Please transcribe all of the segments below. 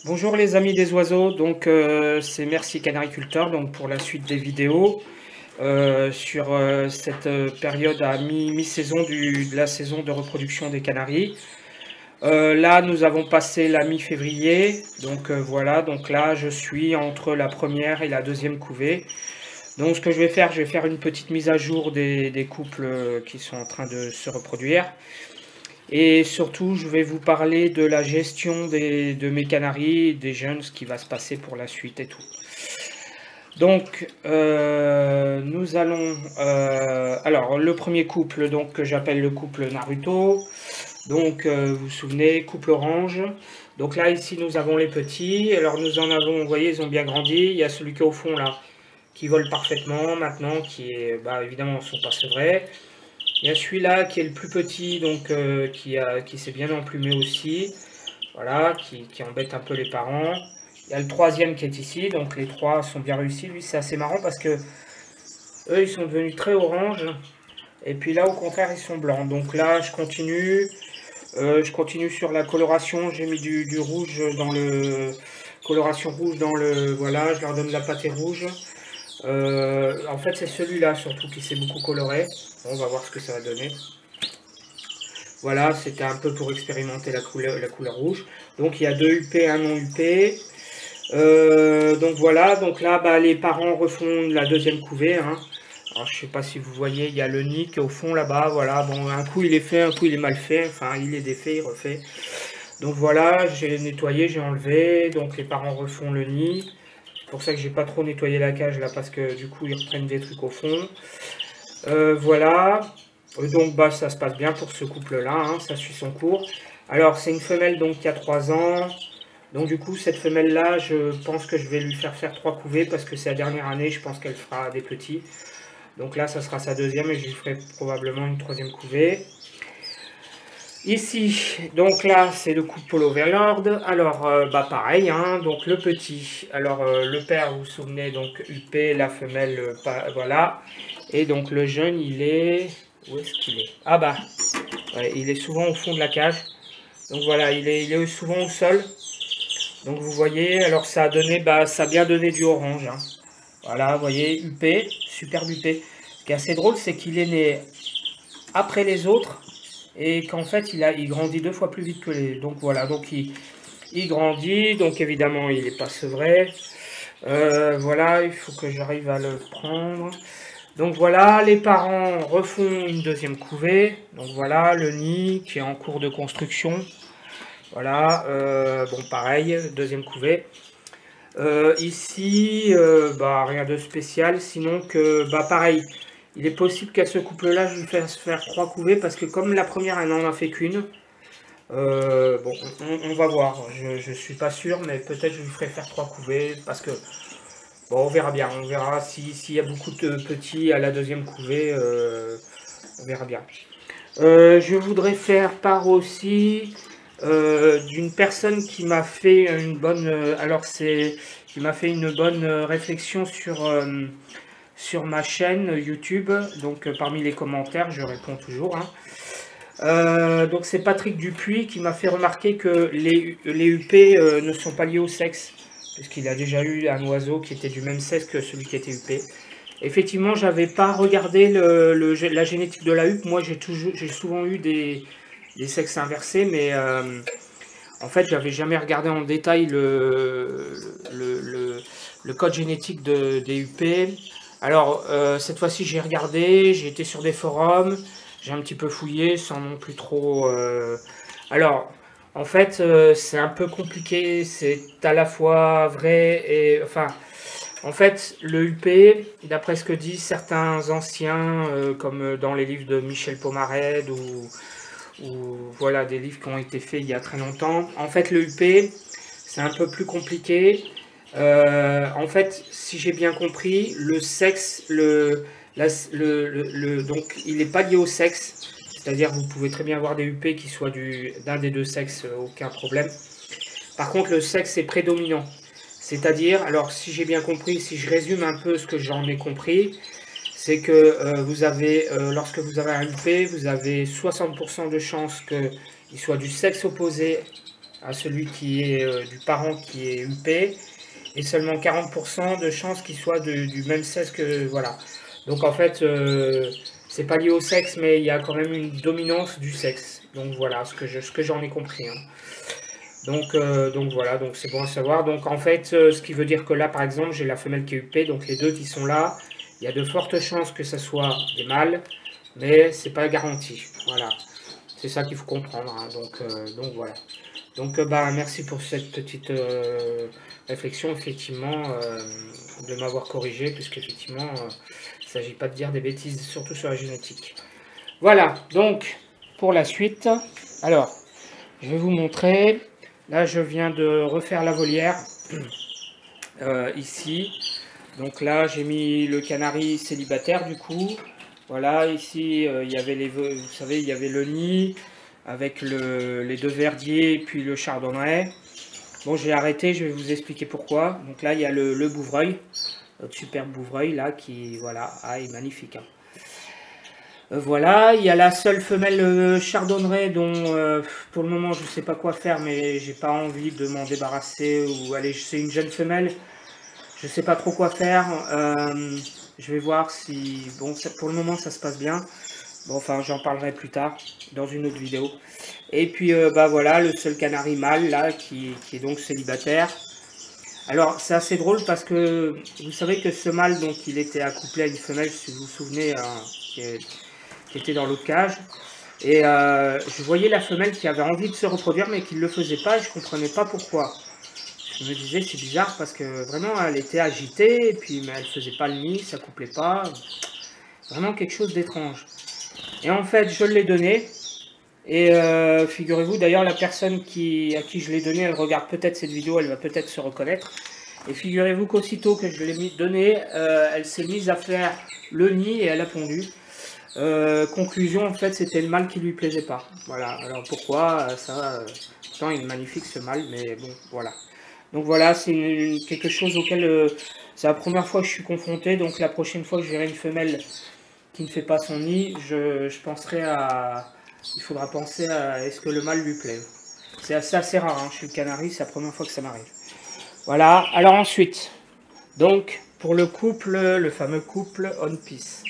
Bonjour les amis des oiseaux, donc c'est Merci Canariculteur donc pour la suite des vidéos sur cette période à mi-saison de la saison de reproduction des canaris. Là nous avons passé la mi-février, donc voilà, donc là je suis entre la première et la deuxième couvée. Donc ce que je vais faire une petite mise à jour des couples qui sont en train de se reproduire. Et surtout, je vais vous parler de la gestion de mes canaris, des jeunes, ce qui va se passer pour la suite et tout. Donc, nous allons... alors, le premier couple donc, que j'appelle le couple Naruto. Donc, vous vous souvenez, couple orange. Donc là, ici, nous avons les petits. Alors, nous en avons, vous voyez, ils ont bien grandi. Il y a celui qui est au fond, là, qui vole parfaitement maintenant, qui est, bah, évidemment, sont pas sevrés. Il y a celui-là qui est le plus petit, donc qui s'est bien emplumé aussi, voilà, qui embête un peu les parents. Il y a le troisième qui est ici, donc les trois sont bien réussis. Lui, c'est assez marrant parce que eux, ils sont devenus très orange, et puis là, au contraire, ils sont blancs. Donc là, je continue sur la coloration. J'ai mis du rouge dans le coloration rouge dans le, voilà, je leur donne de la pâtée rouge. En fait, c'est celui-là surtout qui s'est beaucoup coloré. Bon, on va voir ce que ça va donner. Voilà, c'était un peu pour expérimenter la couleur rouge. Donc, il y a 2 UP, un non UP. Donc, voilà. Donc là, bah, les parents refont la deuxième couvée. Hein. Alors, je ne sais pas si vous voyez, il y a le nid qui est au fond là-bas. Voilà, bon, un coup, il est fait, un coup, il est mal fait. Enfin, il est défait, il refait. Donc, voilà, j'ai nettoyé, j'ai enlevé. Donc, les parents refont le nid. C'est pour ça que j'ai pas trop nettoyé la cage là parce que du coup ils reprennent des trucs au fond. Voilà. Donc bah ça se passe bien pour ce couple là, hein, ça suit son cours. Alors c'est une femelle donc qui a 3 ans. Donc du coup cette femelle là je pense que je vais lui faire 3 couvées parce que c'est la dernière année, je pense qu'elle fera des petits. Donc là ça sera sa deuxième et je lui ferai probablement une troisième couvée. Ici, donc là, c'est le couple Overlord. Alors, bah pareil, hein, donc le petit. Alors, le père, vous vous souvenez, donc UP, la femelle, voilà. Et donc, le jeune, il est... Où est-ce qu'il est? Ah bah, ouais, il est souvent au fond de la cage. Donc voilà, il est souvent au sol. Donc vous voyez, alors ça a donné, bah, ça a bien donné du orange. Hein. Voilà, vous voyez, UP, superbe UP. Ce qui est assez drôle, c'est qu'il est né après les autres. Et qu'en fait il grandit 2 fois plus vite que les... Donc voilà, donc il grandit, donc évidemment il n'est pas sevré. Voilà, il faut que j'arrive à le prendre. Donc voilà, les parents refont une deuxième couvée. Donc voilà, le nid qui est en cours de construction. Voilà, bon pareil, deuxième couvée. Ici, bah, rien de spécial, sinon que, bah pareil, il est possible qu'à ce couple-là, je lui fasse faire 3 couvées, parce que comme la première, elle n'en a fait qu'une, bon, on va voir, je suis pas sûr, mais peut-être je lui ferai faire 3 couvées, parce que, bon, on verra bien, on verra s'il y a beaucoup de petits à la deuxième couvée, on verra bien. Je voudrais faire part aussi d'une personne qui m'a fait une bonne, qui m'a fait une bonne réflexion sur ma chaîne YouTube. Donc parmi les commentaires, je réponds toujours. Hein. Donc c'est Patrick Dupuis qui m'a fait remarquer que les UP ne sont pas liés au sexe, puisqu'il a déjà eu un oiseau qui était du même sexe que celui qui était UP. Effectivement, j'avais pas regardé la génétique de la huppe. Moi, j'ai souvent eu des sexes inversés, mais en fait, j'avais jamais regardé en détail le code génétique des UP. Alors, cette fois-ci, j'ai regardé, j'ai été sur des forums, j'ai un petit peu fouillé sans non plus trop... Alors, en fait, c'est un peu compliqué, c'est à la fois vrai et... Enfin, en fait, le UP, d'après ce que disent certains anciens, comme dans les livres de Michel Pomarède ou voilà, des livres qui ont été faits il y a très longtemps, en fait, le UP, c'est un peu plus compliqué. En fait, si j'ai bien compris, le sexe, donc, il n'est pas lié au sexe. C'est-à-dire, vous pouvez très bien avoir des UP qui soient d'un des deux sexes, aucun problème. Par contre, le sexe est prédominant. C'est-à-dire, alors si j'ai bien compris, si je résume un peu ce que j'en ai compris, c'est que vous avez, lorsque vous avez un UP, vous avez 60% de chances qu'il soit du sexe opposé à celui qui est du parent qui est huppé, et seulement 40% de chances qu'il soit du même sexe que, voilà. Donc en fait, c'est pas lié au sexe, mais il y a quand même une dominance du sexe. Donc voilà, ce que j'en ai compris, hein. Donc voilà, donc c'est bon à savoir. Donc en fait, ce qui veut dire que là, par exemple, j'ai la femelle qui est huppée, donc les deux qui sont là, il y a de fortes chances que ça soit des mâles, mais c'est pas garanti. Voilà, c'est ça qu'il faut comprendre, hein. Donc voilà. Donc bah, merci pour cette petite réflexion, effectivement, de m'avoir corrigé, puisqu'effectivement, il ne s'agit pas de dire des bêtises, surtout sur la génétique. Voilà, donc pour la suite, alors, je vais vous montrer. Là, je viens de refaire la volière, ici. Donc là, j'ai mis le canari célibataire, du coup. Voilà, ici, il y avait vous savez, il y avait le nid, avec les deux verdiers, et puis le chardonneret. Bon, j'ai arrêté, je vais vous expliquer pourquoi. Donc là, il y a le bouvreuil, notre superbe bouvreuil, là, qui, voilà, est magnifique, hein. Voilà, il y a la seule femelle chardonneret dont pour le moment je ne sais pas quoi faire, mais j'ai pas envie de m'en débarrasser. Ou allez, c'est une jeune femelle, je ne sais pas trop quoi faire. Je vais voir si, bon, pour le moment ça se passe bien. Bon, enfin, j'en parlerai plus tard dans une autre vidéo. Et puis bah voilà, le seul canari mâle là qui est donc célibataire. Alors c'est assez drôle parce que vous savez que ce mâle, donc il était accouplé à une femelle, si vous vous souvenez, hein, qui était dans l'autre cage. Et je voyais la femelle qui avait envie de se reproduire mais qui ne le faisait pas, et je ne comprenais pas pourquoi. Je me disais c'est bizarre parce que vraiment elle était agitée, et puis mais elle ne faisait pas le nid, ça ne couplait pas. Vraiment quelque chose d'étrange. Et en fait je l'ai donné, et figurez-vous, d'ailleurs la personne à qui je l'ai donné, elle regarde peut-être cette vidéo, elle va peut-être se reconnaître. Et figurez-vous qu'aussitôt que je l'ai donné, elle s'est mise à faire le nid et elle a pondu. Conclusion, en fait, c'était le mâle qui lui plaisait pas. Voilà, alors pourquoi ça pourtant il est magnifique ce mâle, mais bon, voilà. Donc voilà, c'est quelque chose auquel c'est la première fois que je suis confronté. Donc la prochaine fois que je verrai une femelle qui ne fait pas son nid, je penserai à... Il faudra penser à est-ce que le mâle lui plaît. C'est assez rare, hein, chez le canari, c'est la première fois que ça m'arrive. Voilà, alors ensuite, donc pour le couple, le fameux couple on peace.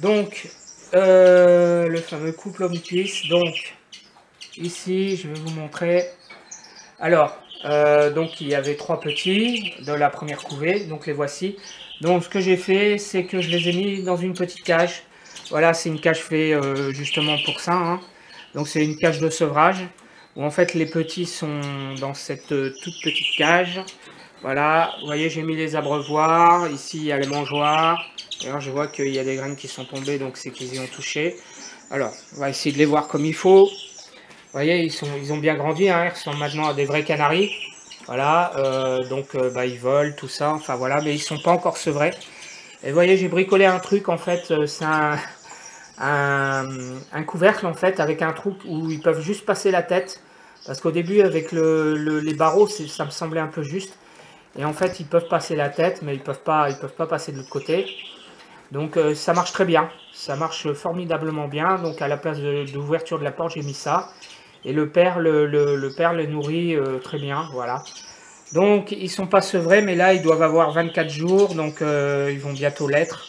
Donc, le fameux couple Home Peace. Donc, ici, je vais vous montrer. Alors, donc il y avait 3 petits de la première couvée. Donc, les voici. Donc, ce que j'ai fait, c'est que je les ai mis dans une petite cage. Voilà, c'est une cage faite justement pour ça, hein. Donc, c'est une cage de sevrage, où en fait, les petits sont dans cette toute petite cage. Voilà, vous voyez, j'ai mis les abreuvoirs. Ici, il y a les mangeoires. Alors je vois qu'il y a des graines qui sont tombées, donc c'est qu'ils y ont touché. Alors, on va essayer de les voir comme il faut. Vous voyez, ils ont bien grandi, hein, ils ressemblent maintenant à des vrais canaris. Voilà, bah, ils volent, tout ça, enfin voilà, mais ils ne sont pas encore sevrés. Et vous voyez, j'ai bricolé un truc, en fait, c'est un couvercle, en fait, avec un trou où ils peuvent juste passer la tête. Parce qu'au début, avec les barreaux, ça me semblait un peu juste. Et en fait, ils peuvent passer la tête, mais ils peuvent pas passer de l'autre côté. Donc ça marche très bien, ça marche formidablement bien. Donc à la place de l'ouverture de la porte, j'ai mis ça. Et le père les nourrit très bien, voilà. Donc ils sont pas sevrés, mais là ils doivent avoir 24 jours, donc ils vont bientôt l'être.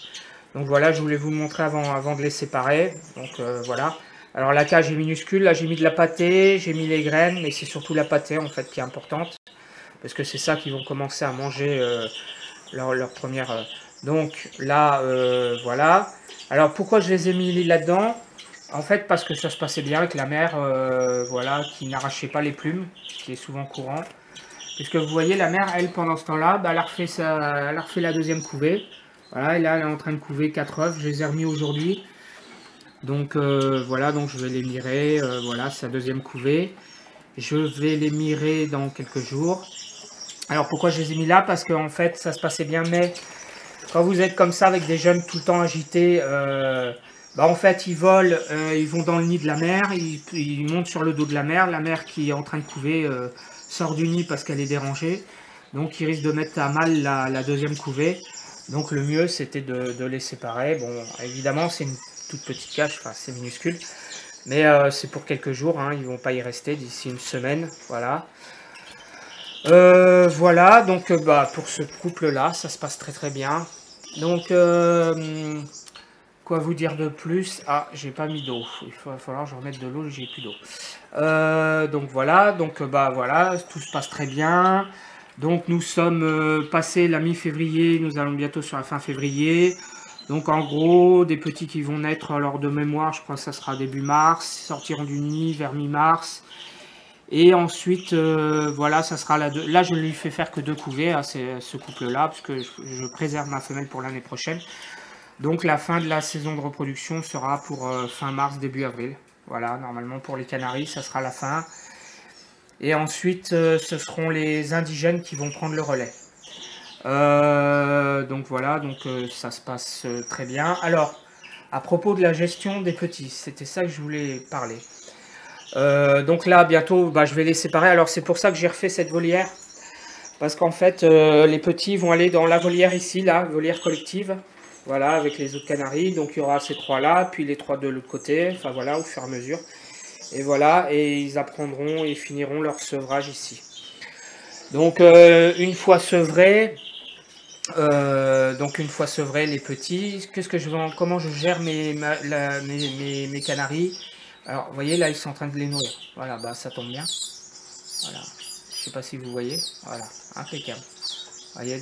Donc voilà, je voulais vous le montrer avant de les séparer. Donc voilà. Alors la cage est minuscule, là j'ai mis de la pâtée, j'ai mis les graines, mais c'est surtout la pâtée en fait qui est importante. Parce que c'est ça qu'ils vont commencer à manger leur première... Donc là, voilà. Alors pourquoi je les ai mis là-dedans? En fait, parce que ça se passait bien avec la mère, voilà, qui n'arrachait pas les plumes, ce qui est souvent courant. Puisque vous voyez, la mère, elle, pendant ce temps-là, bah, elle a refait la deuxième couvée. Voilà, et là, elle est en train de couver 4 œufs. Je les ai remis aujourd'hui. Donc voilà, donc je vais les mirer. Voilà, sa deuxième couvée. Je vais les mirer dans quelques jours. Alors pourquoi je les ai mis là? Parce qu'en fait, ça se passait bien, mais... Quand vous êtes comme ça avec des jeunes tout le temps agités, bah en fait ils volent, ils vont dans le nid de la mère, ils montent sur le dos de la mère qui est en train de couver sort du nid parce qu'elle est dérangée, donc ils risquent de mettre à mal la deuxième couvée. Donc le mieux c'était de les séparer. Bon, évidemment c'est une toute petite cage, enfin c'est minuscule, Mais c'est pour quelques jours, hein, ils vont pas y rester d'ici une semaine, voilà. Voilà, donc bah, pour ce couple-là, ça se passe très très bien. Donc, quoi vous dire de plus? Ah, j'ai pas mis d'eau. Il va falloir que je remette de l'eau, j'ai plus d'eau. Donc voilà, donc bah voilà, tout se passe très bien. Donc nous sommes passés la mi-février, nous allons bientôt sur la fin février. Donc en gros, des petits qui vont naître lors de mémoire, je crois que ça sera début mars, sortiront du nid vers mi-mars. Et ensuite, voilà, ça sera là je ne lui fais faire que 2 couvées à ce couple-là, parce que je préserve ma femelle pour l'année prochaine. Donc la fin de la saison de reproduction sera pour fin mars, début avril. Voilà, normalement pour les Canaries, ça sera la fin. Et ensuite, ce seront les indigènes qui vont prendre le relais. Donc voilà, donc ça se passe très bien. Alors, à propos de la gestion des petits, c'était ça que je voulais parler. Donc là, bientôt, bah, je vais les séparer. Alors c'est pour ça que j'ai refait cette volière. Parce qu'en fait, les petits vont aller dans la volière ici, là, volière collective. Voilà, avec les autres canaris. Donc il y aura ces 3-là, puis les 3 de l'autre côté. Enfin voilà, au fur et à mesure. Et voilà, et ils apprendront et finiront leur sevrage ici. Donc une fois sevrés, les petits, comment je gère mes canaris? Alors vous voyez là, ils sont en train de les nourrir. Voilà, bah ça tombe bien. Voilà, je sais pas si vous voyez. Voilà, impeccable. Vous voyez,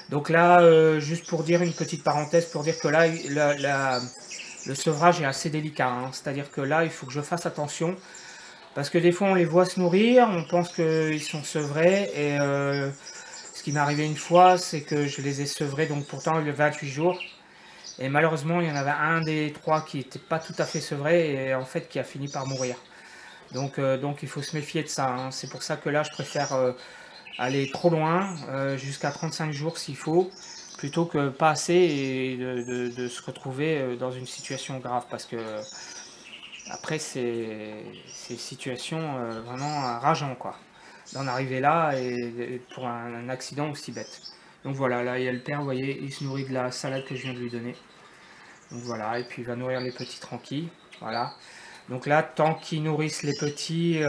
donc là, juste pour dire une petite parenthèse, pour dire que là, le sevrage est assez délicat, hein. C'est-à-dire que là, il faut que je fasse attention. Parce que des fois, on les voit se nourrir, on pense qu'ils sont sevrés. Et ce qui m'est arrivé une fois, c'est que je les ai sevrés, donc pourtant, il y a 28 jours. Et malheureusement, il y en avait un des 3 qui n'était pas tout à fait sevré et en fait qui a fini par mourir. Donc il faut se méfier de ça, hein. C'est pour ça que là, je préfère aller trop loin, jusqu'à 35 jours s'il faut, plutôt que pas assez et de se retrouver dans une situation grave. Parce que après, c'est une situation vraiment rageant, quoi, d'en arriver là et pour un accident aussi bête. Donc voilà, là il y a le père, vous voyez, il se nourrit de la salade que je viens de lui donner. Donc voilà, et puis il va nourrir les petits tranquilles. Voilà. Donc là, tant qu'ils nourrissent les petits,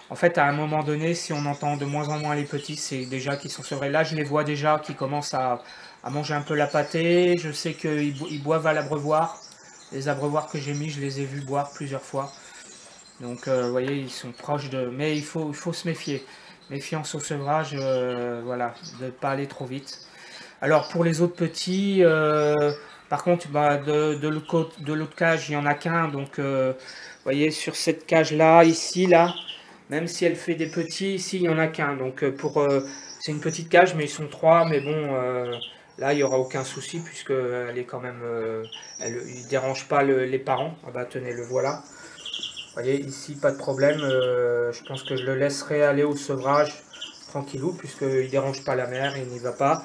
en fait, à un moment donné, si on entend de moins en moins les petits, c'est déjà qu'ils sont sevrés. Là, je les vois déjà qui commencent à manger un peu la pâtée. Je sais qu'ils boivent à l'abreuvoir. Les abreuvoirs que j'ai mis, je les ai vus boire plusieurs fois. Donc, vous voyez, ils sont proches de... Mais il faut se méfier. Méfiance au sevrage, voilà, de ne pas aller trop vite. Alors, pour les autres petits, par contre, bah, de l'autre cage, il n'y en a qu'un. Donc, vous voyez, sur cette cage-là, ici, là, même si elle fait des petits, ici, il n'y en a qu'un. Donc, c'est une petite cage, mais ils sont 3. Mais bon, là, il n'y aura aucun souci, puisqu'elle est quand même... il ne dérange pas les parents. Ah bah, tenez, le voilà. Vous voyez, ici, pas de problème. Je pense que je le laisserai aller au sevrage tranquillou, puisqu'il ne dérange pas la mère, il n'y va pas.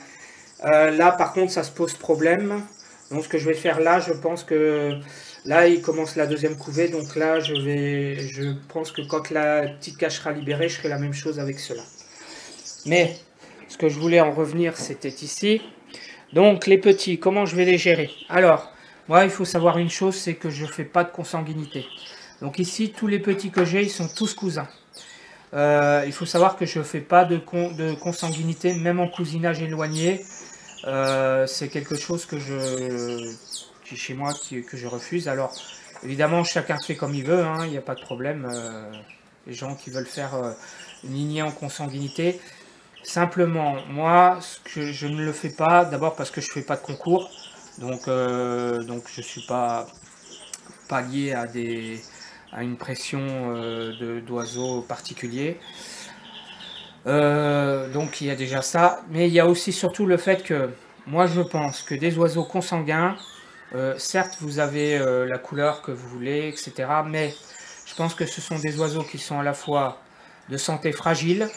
Là, par contre, ça se pose problème. Donc, ce que je vais faire là, je pense que là, il commence la deuxième couvée. Donc là, je pense que quand la petite cage sera libérée, je ferai la même chose avec cela. Mais ce que je voulais en revenir, c'était ici. Donc, les petits, comment je vais les gérer? Alors, moi, il faut savoir une chose, c'est que je ne fais pas de consanguinité. Donc ici, tous les petits que j'ai, ils sont tous cousins. Il faut savoir que je ne fais pas de consanguinité, même en cousinage éloigné. C'est quelque chose que chez moi, que je refuse. Alors, évidemment, chacun fait comme il veut, hein, il n'y a pas de problème. Les gens qui veulent faire une lignée en consanguinité. Simplement, moi, je ne le fais pas, d'abord parce que je ne fais pas de concours. Donc je ne suis pas lié à une pression d'oiseaux particuliers. Donc il y a déjà ça, mais il y a aussi surtout le fait que moi je pense que des oiseaux consanguins, certes vous avez la couleur que vous voulez, etc. Mais je pense que ce sont des oiseaux qui sont à la fois de santé fragile,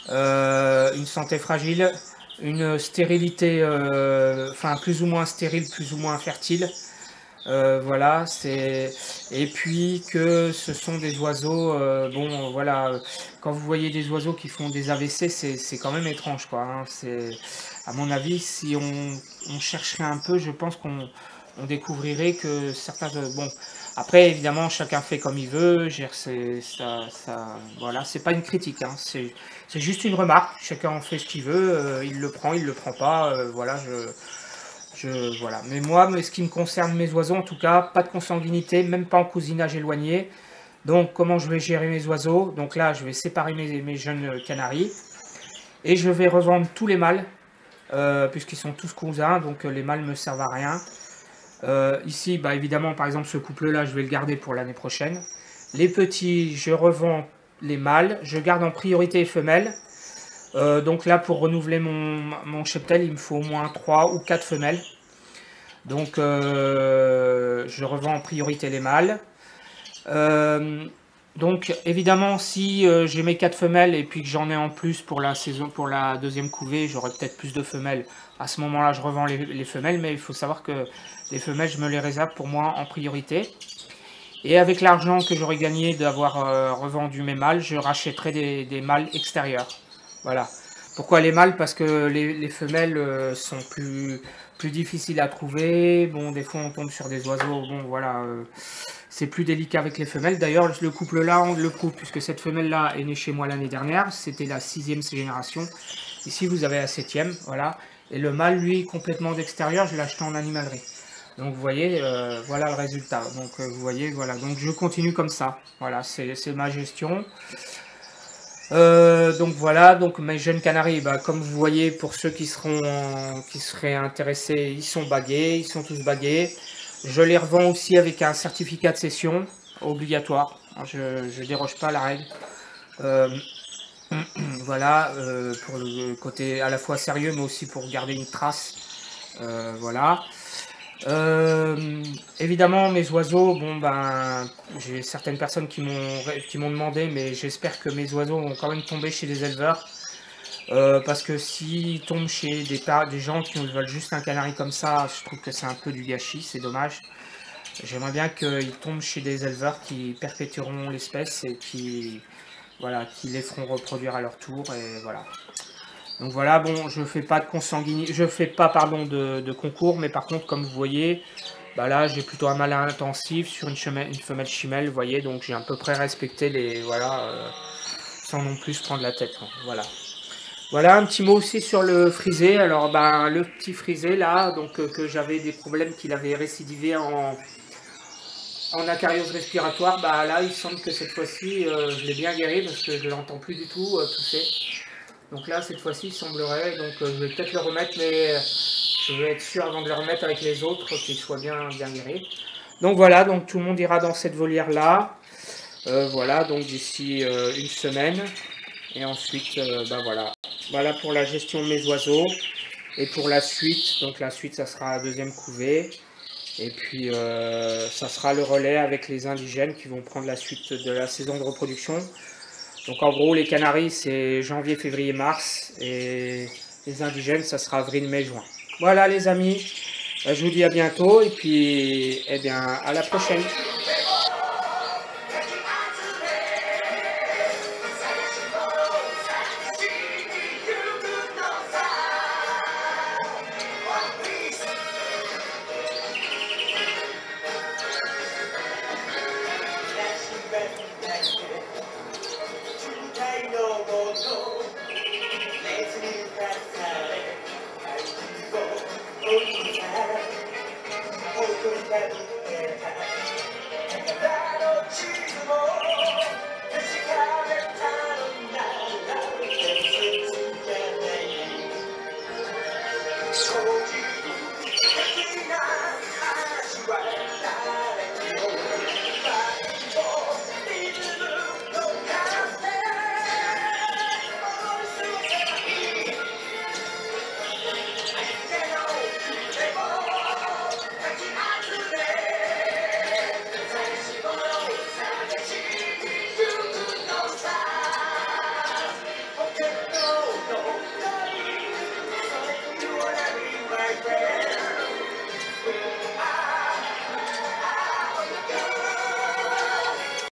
une santé fragile, une stérilité, enfin plus ou moins stérile, plus ou moins fertile. Voilà, et puis que ce sont des oiseaux, bon voilà, quand vous voyez des oiseaux qui font des AVC, c'est quand même étrange, quoi, hein. À mon avis, si on chercherait un peu, je pense qu'on on découvrirait que certains... bon, après, évidemment, chacun fait comme il veut. Voilà, c'est pas une critique, hein, c'est juste une remarque. Chacun en fait ce qu'il veut, il le prend, il le prend pas. Voilà, voilà. Mais moi, ce qui me concerne mes oiseaux, en tout cas, pas de consanguinité, même pas en cousinage éloigné. Donc, comment je vais gérer mes oiseaux? Donc là, je vais séparer mes jeunes canaris. Et je vais revendre tous les mâles, puisqu'ils sont tous cousins, donc les mâles ne me servent à rien. Ici, bah, évidemment, par exemple, ce couple-là, je vais le garder pour l'année prochaine. Les petits, je revends les mâles. Je garde en priorité les femelles. Donc là, pour renouveler mon cheptel, il me faut au moins 3 ou 4 femelles. Donc, je revends en priorité les mâles. Donc, évidemment, si j'ai mes 4 femelles et puis que j'en ai en plus pour la saison, pour la deuxième couvée, j'aurai peut-être plus de femelles. À ce moment-là, je revends les femelles, mais il faut savoir que les femelles, je me les réserve pour moi en priorité. Et avec l'argent que j'aurais gagné d'avoir revendu mes mâles, je rachèterai des mâles extérieurs. Voilà. Pourquoi les mâles? Parce que les femelles sont plus difficiles à trouver. Bon, des fois, on tombe sur des oiseaux. Bon, voilà. C'est plus délicat avec les femelles. D'ailleurs, le couple-là, on le coupe, puisque cette femelle-là est née chez moi l'année dernière. C'était la 6e génération. Ici, vous avez la 7e. Voilà. Et le mâle, lui, complètement d'extérieur, je l'ai acheté en animalerie. Donc vous voyez, voilà le résultat. Donc vous voyez, voilà. Donc je continue comme ça. Voilà, c'est ma gestion. Donc voilà, donc mes jeunes canaris, bah, comme vous voyez, pour ceux qui seraient intéressés, ils sont bagués, ils sont tous bagués. Je les revends aussi avec un certificat de cession obligatoire. Je ne déroge pas à la règle. Voilà, pour le côté à la fois sérieux, mais aussi pour garder une trace. Voilà. Évidemment, mes oiseaux, bon ben, j'ai certaines personnes qui m'ont demandé, mais j'espère que mes oiseaux vont quand même tomber chez des éleveurs. Parce que s'ils tombent chez des gens qui veulent juste un canari comme ça, je trouve que c'est un peu du gâchis, c'est dommage. J'aimerais bien qu'ils tombent chez des éleveurs qui perpétueront l'espèce et qui les feront reproduire à leur tour, et voilà. Donc voilà, bon, je fais pas de consanguinité, je fais pas, pardon, de concours, mais par contre, comme vous voyez, bah là, j'ai plutôt un mâle intensif sur une femelle chimelle, vous voyez, donc j'ai à peu près respecté les, voilà, sans non plus prendre la tête, hein, voilà. Voilà, un petit mot aussi sur le frisé. Alors, ben, le petit frisé, là, donc que j'avais des problèmes, qu'il avait récidivé en acariose respiratoire, bah là, il semble que cette fois-ci, je l'ai bien guéri, parce que je ne l'entends plus du tout tousser. Donc là, cette fois-ci, il semblerait, donc je vais peut-être le remettre, mais je vais être sûr avant de le remettre avec les autres qu'il soit bien guéri. Donc voilà, donc tout le monde ira dans cette volière-là. Voilà, donc d'ici une semaine. Et ensuite, ben voilà. Voilà pour la gestion de mes oiseaux. Et pour la suite, donc la suite, ça sera la deuxième couvée. Et puis, ça sera le relais avec les indigènes qui vont prendre la suite de la saison de reproduction. Donc en gros, les canaris, c'est janvier, février, mars. Et les indigènes, ça sera avril, mai, juin. Voilà les amis, je vous dis à bientôt. Et puis, eh bien, à la prochaine. no, no, no.